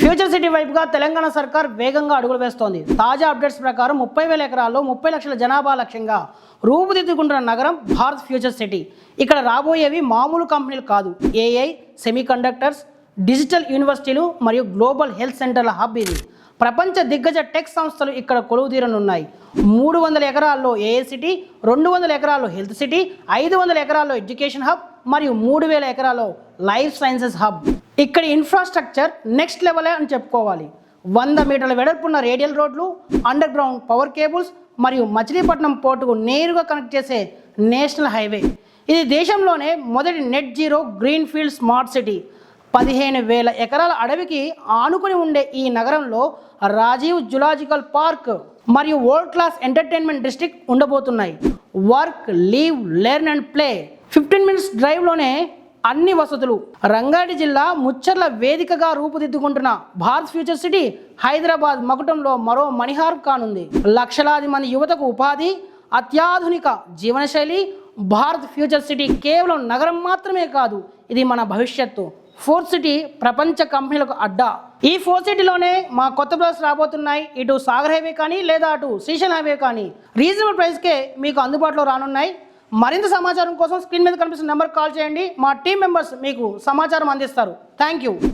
Future city వైపుగా తెలంగాణ సర్కార్ వేగంగా అడుగులు వేస్తోంది. తాజా అప్డేట్స్ ప్రకారం 30,000 ఎకరాల్లో 30 లక్షల జనాభా లక్ష్యంగా రూపుదిద్దుకుంటున్న నగరం భారత్ ఫ్యూచర్ సిటీ. ఇక్కడ రాబోయేవి మామూలు కంపెనీలు కాదు. ఏఐ, సెమీకండక్టర్స్, డిజిటల్ యూనివర్సిటీలు మరియు గ్లోబల్ హెల్త్ సెంటర్ల హబ్ ఇది. ప్రపంచ దిగ్గజ టెక్ సంస్థలు ఇక్కడ కొలువుదీరనున్నాయి. 300 ఎకరాల్లో ఏఐ సిటీ, 200 ఎకరాల్లో హెల్త్ సిటీ, 500 ఎకరాల్లో ఎడ్యుకేషన్ హబ్ మరియు 3,000 ఎకరాల్లో లైఫ్ సైన్సెస్ హబ్. ఇక్కడి ఇన్ఫ్రాస్ట్రక్చర్ నెక్స్ట్ లెవెల్ అని చెప్పుకోవాలి. 100 మీటర్ల వెడల్పున్న రేడియల్ రోడ్లు, అండర్ గ్రౌండ్ పవర్ కేబుల్స్ మరియు మచిలీపట్నం పోర్టుకు నేరుగా కనెక్ట్ చేసే నేషనల్ హైవే. ఇది దేశంలోనే మొదటి net zero green field smart city. 15,000 ఎకరాల అడవికి ఆనుకుని ఉండే ఈ నగరంలో రాజీవ్ జులాజికల్ పార్క్ మరియు వరల్డ్ క్లాస్ ఎంటర్టైన్మెంట్ డిస్ట్రిక్ట్ ఉండబోతున్నాయి. Work, live, learn and play 15 minutes డ్రైవ్లోనే అన్ని వసతులు. రంగారెడ్డి జిల్లా ముచ్చర్ల వేదికగా రూపుదిద్దుకుంటున్న భారత్ ఫ్యూచర్ సిటీ హైదరాబాద్ మకుటంలో మరో మణిహారం కానుంది. లక్షలాది మంది యువతకు ఉపాధి, అత్యాధునిక జీవనశైలి. భారత్ ఫ్యూచర్ సిటీ కేవలం నగరం మాత్రమే కాదు, ఇది మన భవిష్యత్తు. ఫోర్త్ సిటీ ప్రపంచ కంపెనీలకు అడ్డా. ఈ ఫోర్త్ సిటీలోనే మా కొత్త బ్లాక్స్ రాబోతున్నాయి. ఇటు సాగర్ హైవే కానీ లేదా అటు శ్రీశైలం హైవే కానీ రీజనబుల్ ప్రైస్కే మీకు అందుబాటులో రానున్నాయి. మరింత సమాచారం కోసం స్క్రీన్ మీద కనిపిస్తున్న నెంబర్కి కాల్ చేయండి. మా టీం మెంబర్స్ మీకు సమాచారం అందిస్తారు. Thank you.